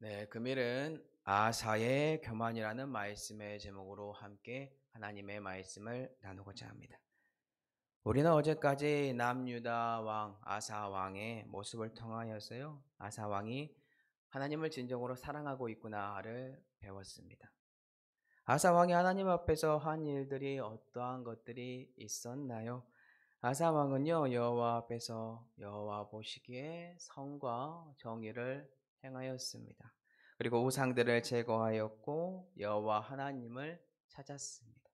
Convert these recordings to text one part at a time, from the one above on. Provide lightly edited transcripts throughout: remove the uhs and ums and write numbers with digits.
네, 금일은 아사의 교만이라는 말씀의 제목으로 함께 하나님의 말씀을 나누고자 합니다. 우리는 어제까지 남유다 왕 아사 왕의 모습을 통하여서요, 아사 왕이 하나님을 진정으로 사랑하고 있구나를 배웠습니다. 아사 왕이 하나님 앞에서 한 일들이 어떠한 것들이 있었나요? 아사 왕은요, 여호와 앞에서 여호와 보시기에 성과 정의를 행하였습니다. 그리고 우상들을 제거하였고 여호와 하나님을 찾았습니다.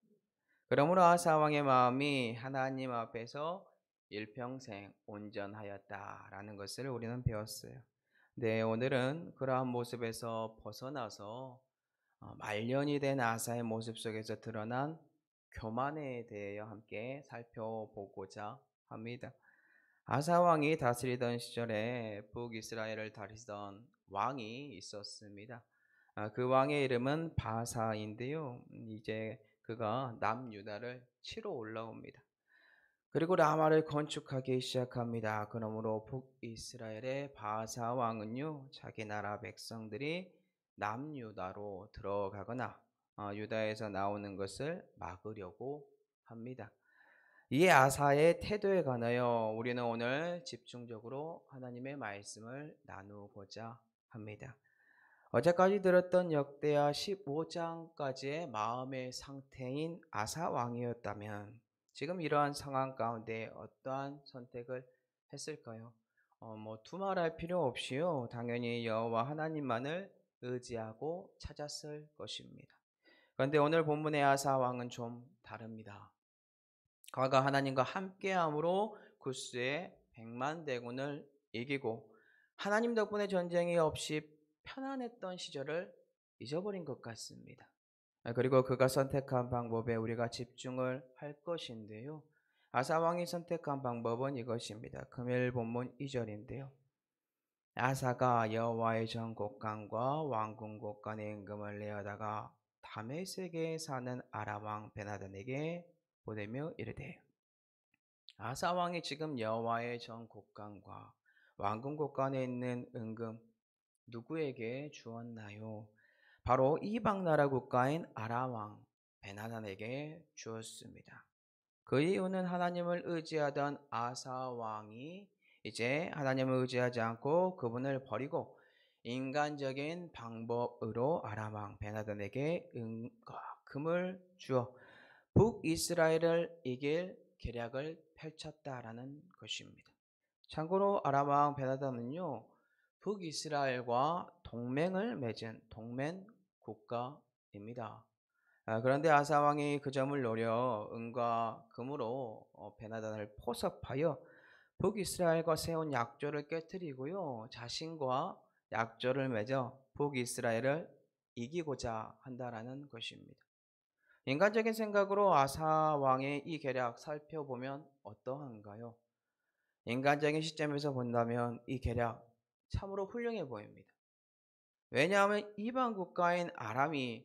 그러므로 아사 왕의 마음이 하나님 앞에서 일평생 온전하였다라는 것을 우리는 배웠어요. 네, 오늘은 그러한 모습에서 벗어나서 말년이 된 아사의 모습 속에서 드러난 교만에 대하여 함께 살펴보고자 합니다. 아사 왕이 다스리던 시절에 북이스라엘을 다스리던 왕이 있었습니다. 그 왕의 이름은 바사인데요. 이제 그가 남유다를 치러 올라옵니다. 그리고 라마를 건축하기 시작합니다. 그러므로 북이스라엘의 바사 왕은요, 자기 나라 백성들이 남유다로 들어가거나 유다에서 나오는 것을 막으려고 합니다. 이 아사의 태도에 관하여 우리는 오늘 집중적으로 하나님의 말씀을 나누고자 합니다. 어제까지 들었던 역대하 15장까지의 마음의 상태인 아사 왕이었다면 지금 이러한 상황 가운데 어떠한 선택을 했을까요? 두말할 필요 없이요. 당연히 여호와 하나님만을 의지하고 찾았을 것입니다. 그런데 오늘 본문의 아사 왕은 좀 다릅니다. 그가 하나님과 함께함으로 구스의 100만 대군을 이기고 하나님 덕분에 전쟁이 없이 편안했던 시절을 잊어버린 것 같습니다. 그리고 그가 선택한 방법에 우리가 집중을 할 것인데요. 아사 왕이 선택한 방법은 이것입니다. 금일 본문 2절인데요. 아사가 여호와의 전 곳간과 왕궁 곳간의 임금을 내어다가 다메섹에 사는 아람 왕 베나단에게 보내며 이르되 아사 왕이 지금 여호와의 전 곳간과 왕궁 곳간에 있는 은금 누구에게 주었나요? 바로 이방 나라 국가인 아람 왕 베나단에게 주었습니다. 그 이유는 하나님을 의지하던 아사 왕이 이제 하나님을 의지하지 않고 그분을 버리고 인간적인 방법으로 아람 왕 베나단에게 은과 금을 주어 북이스라엘을 이길 계략을 펼쳤다라는 것입니다. 참고로 아람 왕 베나단은요, 북이스라엘과 동맹을 맺은 동맹 국가입니다. 그런데 아사 왕이 그 점을 노려 은과 금으로 베나단을 포섭하여 북이스라엘과 세운 약조를 깨뜨리고요, 자신과 약조를 맺어 북이스라엘을 이기고자 한다라는 것입니다. 인간적인 생각으로 아사 왕의 이 계략 살펴보면 어떠한가요? 인간적인 시점에서 본다면 이 계략 참으로 훌륭해 보입니다. 왜냐하면 이방 국가인 아람이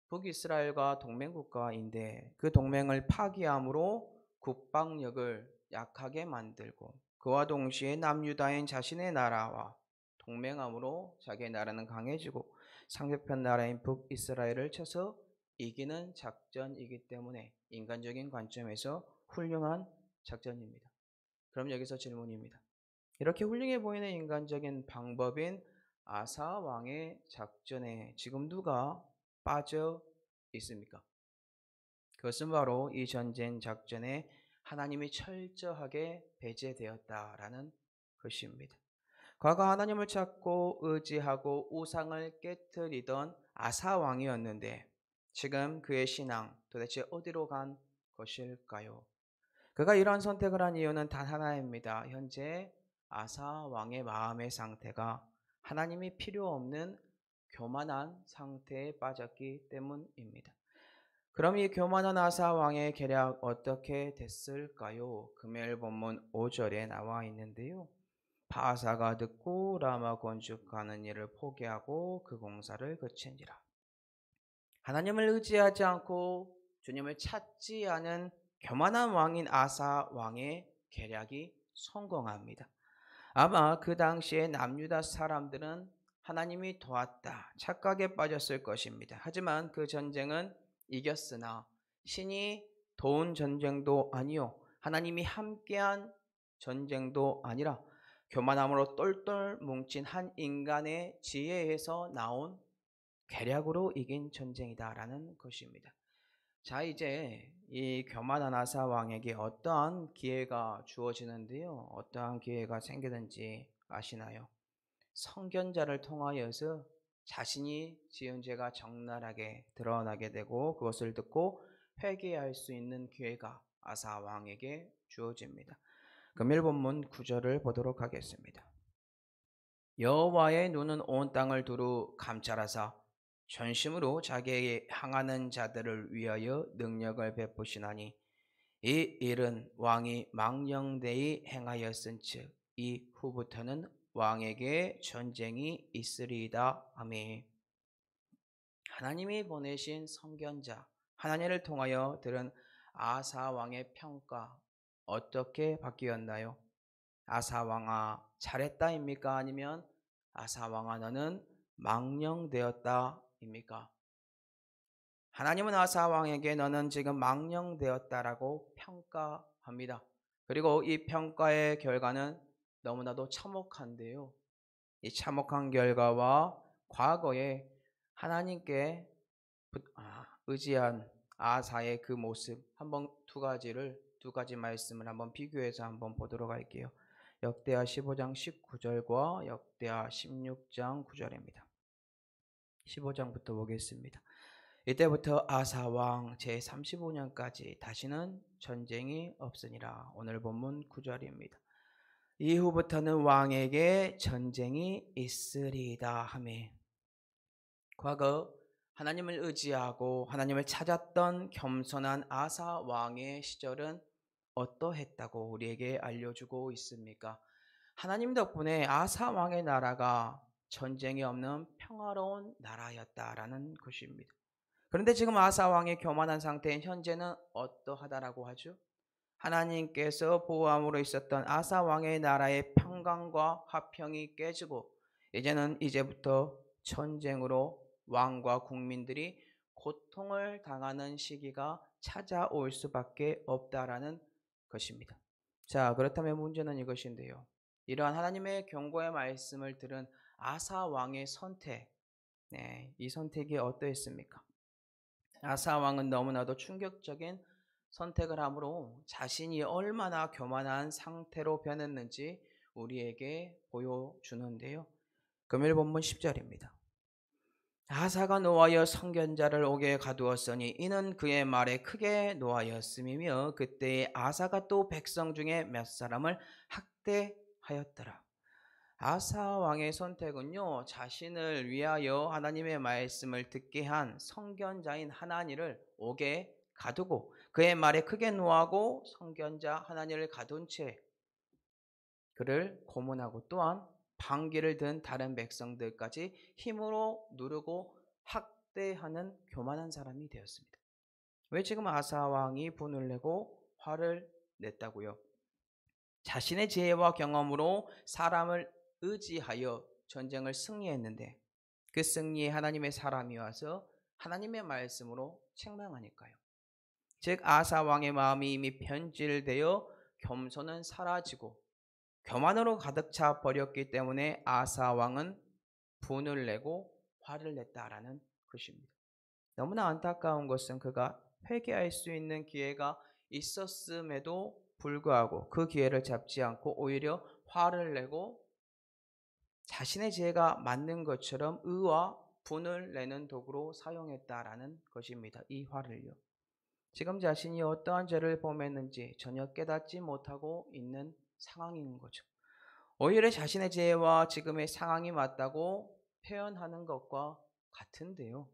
북이스라엘과 동맹 국가인데 그 동맹을 파기함으로 국방력을 약하게 만들고 그와 동시에 남유다인 자신의 나라와 동맹함으로 자기의 나라는 강해지고 상대편 나라인 북이스라엘을 쳐서 이기는 작전이기 때문에 인간적인 관점에서 훌륭한 작전입니다. 그럼 여기서 질문입니다. 이렇게 훌륭해 보이는 인간적인 방법인 아사 왕의 작전에 지금 누가 빠져 있습니까? 그것은 바로 이 전쟁 작전에 하나님이 철저하게 배제되었다라는 것입니다. 과거 하나님을 찾고 의지하고 우상을 깨뜨리던 아사 왕이었는데 지금 그의 신앙 도대체 어디로 간 것일까요? 그가 이러한 선택을 한 이유는 단 하나입니다. 현재 아사 왕의 마음의 상태가 하나님이 필요 없는 교만한 상태에 빠졌기 때문입니다. 그럼 이 교만한 아사 왕의 계략 어떻게 됐을까요? 금요일 본문 5절에 나와 있는데요. 바사가 듣고 라마 건축하는 일을 포기하고 그 공사를 그친지라. 하나님을 의지하지 않고 주님을 찾지 않은 교만한 왕인 아사 왕의 계략이 성공합니다. 아마 그 당시에 남유다 사람들은 하나님이 도왔다 착각에 빠졌을 것입니다. 하지만 그 전쟁은 이겼으나 신이 도운 전쟁도 아니요 하나님이 함께한 전쟁도 아니라 교만함으로 똘똘 뭉친 한 인간의 지혜에서 나온 계략으로 이긴 전쟁이다라는 것입니다. 자, 이제 이 교만한 아사 왕에게 어떠한 기회가 주어지는데요. 어떠한 기회가 생기는지 아시나요? 선견자를 통하여서 자신이 지은 죄가 적나라하게 드러나게 되고 그것을 듣고 회개할 수 있는 기회가 아사 왕에게 주어집니다. 금일 본문 9절을 보도록 하겠습니다. 여호와의 눈은 온 땅을 두루 감찰하사 전심으로 자기에게 향하는 자들을 위하여 능력을 베푸시나니 이 일은 왕이 망령되이 행하였은즉 이 후부터는 왕에게 전쟁이 있으리이다 하매 하나님이 보내신 선견자 하나님을 통하여 들은 아사 왕의 평가 어떻게 바뀌었나요? 아사 왕아 잘했다입니까? 아니면 아사 왕아 너는 망령되었다입니까? 하나님은 아사 왕에게 너는 지금 망령되었다라고 평가합니다. 그리고 이 평가의 결과는 너무나도 참혹한데요. 이 참혹한 결과와 과거에 하나님께 의지한 아사의 그 모습 한번 두 가지 말씀을 한번 비교해서 한번 보도록 할게요. 역대하 15장 19절과 역대하 16장 9절입니다. 15장부터 보겠습니다. 이때부터 아사 왕 제35년까지 다시는 전쟁이 없으니라. 오늘 본문 9절입니다. 이후부터는 왕에게 전쟁이 있으리이다 하매 과거 하나님을 의지하고 하나님을 찾았던 겸손한 아사 왕의 시절은 어떠했다고 우리에게 알려주고 있습니까? 하나님 덕분에 아사 왕의 나라가 전쟁이 없는 평화로운 나라였다라는 것입니다. 그런데 지금 아사 왕의 교만한 상태인 현재는 어떠하다라고 하죠? 하나님께서 보호함으로 있었던 아사 왕의 나라의 평강과 화평이 깨지고 이제부터 전쟁으로 왕과 국민들이 고통을 당하는 시기가 찾아올 수밖에 없다라는 것입니다. 자, 그렇다면 문제는 이것인데요. 이러한 하나님의 경고의 말씀을 들은 아사 왕의 선택, 이 선택이 어떠했습니까? 아사 왕은 너무나도 충격적인 선택을 하므로 자신이 얼마나 교만한 상태로 변했는지 우리에게 보여주는데요. 금일 본문 10절입니다. 아사가 노하여 선견자를 옥에 가두었으니 이는 그의 말에 크게 노하였음이며 그때에 아사가 또 백성 중에 몇 사람을 학대하였더라. 아사 왕의 선택은요, 자신을 위하여 하나님의 말씀을 듣게 한 선견자인 하나니를 옥에 가두고 그의 말에 크게 노하고 선견자 하나니를 가둔 채 그를 고문하고 또한 방귀를 든 다른 백성들까지 힘으로 누르고 학대하는 교만한 사람이 되었습니다. 왜 지금 아사 왕이 분을 내고 화를 냈다고요? 자신의 지혜와 경험으로 사람을 의지하여 전쟁을 승리했는데 그 승리에 하나님의 사람이 와서 하나님의 말씀으로 책망하니까요. 즉 아사 왕의 마음이 이미 변질되어 겸손은 사라지고 교만으로 가득 차 버렸기 때문에 아사 왕은 분을 내고 화를 냈다라는 것입니다. 너무나 안타까운 것은 그가 회개할 수 있는 기회가 있었음에도 불구하고 그 기회를 잡지 않고 오히려 화를 내고 자신의 지혜가 맞는 것처럼 의와 분을 내는 도구로 사용했다라는 것입니다. 이 화를요. 지금 자신이 어떠한 죄를 범했는지 전혀 깨닫지 못하고 있는 상황인 거죠. 오히려 자신의 죄와 지금의 상황이 맞다고 표현하는 것과 같은데요.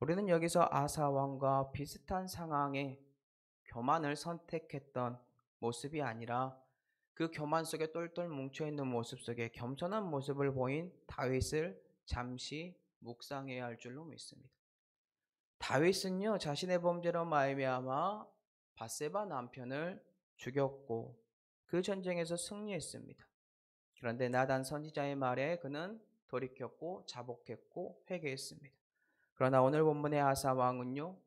우리는 여기서 아사 왕과 비슷한 상황에 교만을 선택했던 모습이 아니라 그 교만 속에 똘똘 뭉쳐있는 모습 속에 겸손한 모습을 보인 다윗을 잠시 묵상해야 할 줄로 믿습니다. 다윗은요 자신의 범죄로 말미암아 밧세바 남편을 죽였고 그 전쟁에서 승리했습니다. 그런데 나단 선지자의 말에 그는 돌이켰고 자복했고 회개했습니다. 그러나 오늘 본문의 아사 왕은요,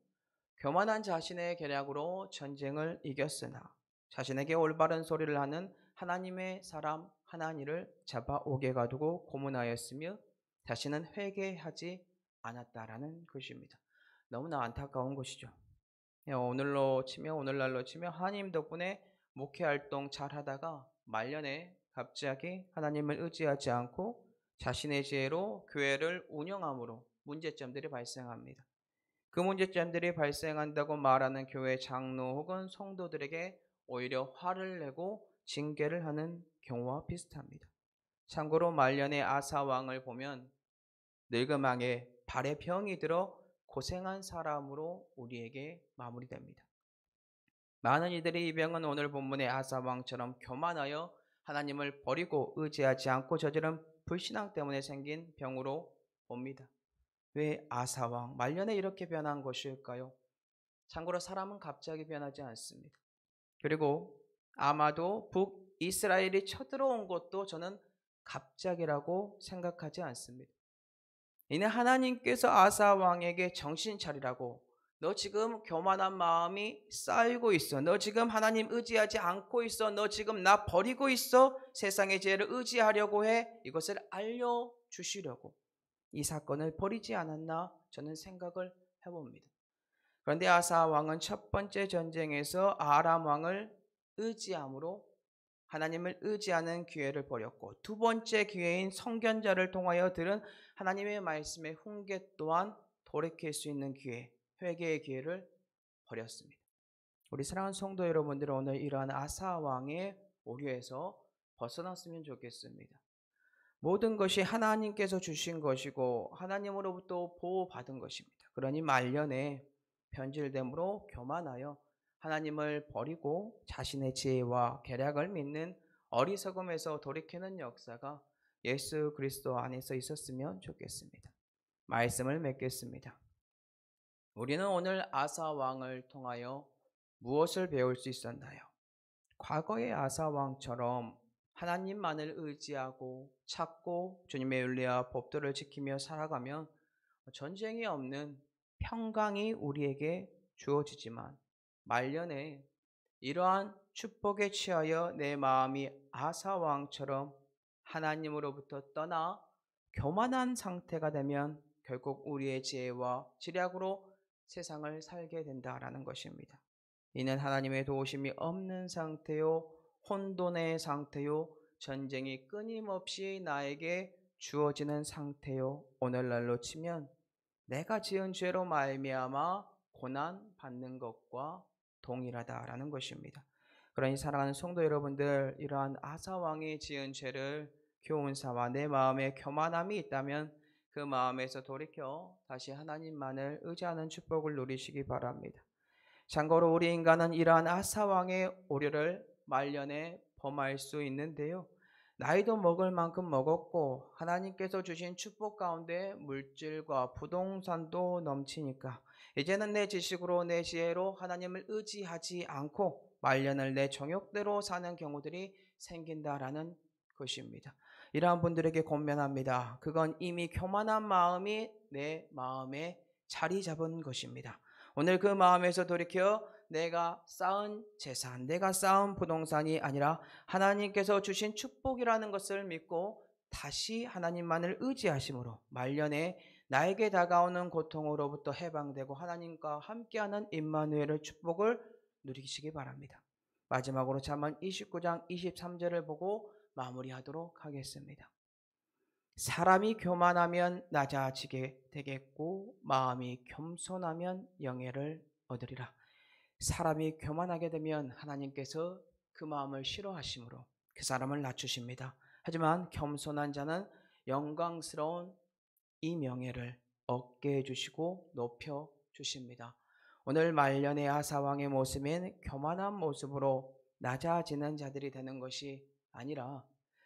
교만한 자신의 계략으로 전쟁을 이겼으나 자신에게 올바른 소리를 하는 하나님의 사람 하나니를 잡아오게 가두고 고문하였으며 자신은 회개하지 않았다라는 것입니다. 너무나 안타까운 것이죠. 오늘날로 치며 하나님 덕분에 목회 활동 잘 하다가 말년에 갑자기 하나님을 의지하지 않고 자신의 지혜로 교회를 운영함으로 문제점들이 발생합니다. 그 문제점들이 발생한다고 말하는 교회 장로 혹은 성도들에게 오히려 화를 내고 징계를 하는 경우와 비슷합니다. 참고로 말년의 아사 왕을 보면 늙음왕에 발에 병이 들어 고생한 사람으로 우리에게 마무리됩니다. 많은 이들이 이 병은 오늘 본문의 아사 왕처럼 교만하여 하나님을 버리고 의지하지 않고 저지른 불신앙 때문에 생긴 병으로 봅니다. 왜 아사 왕 말년에 이렇게 변한 것일까요? 참고로 사람은 갑자기 변하지 않습니다. 그리고 아마도 북이스라엘이 쳐들어온 것도 저는 갑자기라고 생각하지 않습니다. 이는 하나님께서 아사 왕에게 정신 차리라고, 너 지금 교만한 마음이 쌓이고 있어, 너 지금 하나님 의지하지 않고 있어, 너 지금 나 버리고 있어, 세상의 지혜를 의지하려고 해, 이것을 알려주시려고 이 사건을 벌이지 않았나 저는 생각을 해봅니다. 그런데 아사 왕은 첫 번째 전쟁에서 아람 왕을 의지함으로 하나님을 의지하는 기회를 버렸고, 두 번째 기회인 선견자를 통하여 들은 하나님의 말씀의 훈계 또한 돌이킬 수 있는 기회, 회개의 기회를 버렸습니다. 우리 사랑하는 성도 여러분들은 오늘 이러한 아사 왕의 오류에서 벗어났으면 좋겠습니다. 모든 것이 하나님께서 주신 것이고 하나님으로부터 보호받은 것입니다. 그러니 말년에 변질됨으로 교만하여 하나님을 버리고 자신의 지혜와 계략을 믿는 어리석음에서 돌이키는 역사가 예수 그리스도 안에서 있었으면 좋겠습니다. 말씀을 맺겠습니다. 우리는 오늘 아사 왕을 통하여 무엇을 배울 수 있었나요? 과거의 아사 왕처럼 하나님만을 의지하고 찾고 주님의 윤리와 법도를 지키며 살아가면 전쟁이 없는 평강이 우리에게 주어지지만, 말년에 이러한 축복에 취하여 내 마음이 아사 왕처럼 하나님으로부터 떠나 교만한 상태가 되면 결국 우리의 지혜와 지략으로 세상을 살게 된다라는 것입니다. 이는 하나님의 도우심이 없는 상태요, 혼돈의 상태요, 전쟁이 끊임없이 나에게 주어지는 상태요, 오늘날로 치면 내가 지은 죄로 말미암아 고난 받는 것과 동일하다라는 것입니다. 그러니 사랑하는 성도 여러분들, 이러한 아사 왕이 지은 죄를 교훈 삼아 내 마음에 교만함이 있다면 그 마음에서 돌이켜 다시 하나님만을 의지하는 축복을 누리시기 바랍니다. 참고로 우리 인간은 이러한 아사 왕의 오류를 말년에 범할 수 있는데요, 나이도 먹을 만큼 먹었고 하나님께서 주신 축복 가운데 물질과 부동산도 넘치니까 이제는 내 지식으로 내 지혜로 하나님을 의지하지 않고 말년을 내 정욕대로 사는 경우들이 생긴다라는 것입니다. 이러한 분들에게 권면합니다. 그건 이미 교만한 마음이 내 마음에 자리 잡은 것입니다. 오늘 그 마음에서 돌이켜 내가 쌓은 재산, 내가 쌓은 부동산이 아니라 하나님께서 주신 축복이라는 것을 믿고 다시 하나님만을 의지하심으로 말년에 나에게 다가오는 고통으로부터 해방되고 하나님과 함께하는 임마누엘의 축복을 누리시기 바랍니다. 마지막으로 잠언 29장 23절을 보고 마무리하도록 하겠습니다. 사람이 교만하면 낮아지게 되겠고 마음이 겸손하면 영예를 얻으리라. 사람이 교만하게 되면 하나님께서 그 마음을 싫어하심으로 그 사람을 낮추십니다. 하지만 겸손한 자는 영광스러운 이 명예를 얻게 해주시고 높여주십니다. 오늘 말년의 아사왕의 모습인 교만한 모습으로 낮아지는 자들이 되는 것이 아니라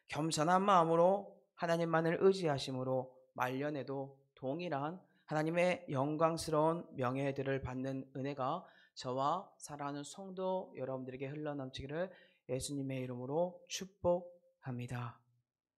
겸손한 마음으로 하나님만을 의지하심으로 말년에도 동일한 하나님의 영광스러운 명예들을 받는 은혜가 저와 사랑하는 성도 여러분들에게 흘러넘치기를 예수님의 이름으로 축복합니다.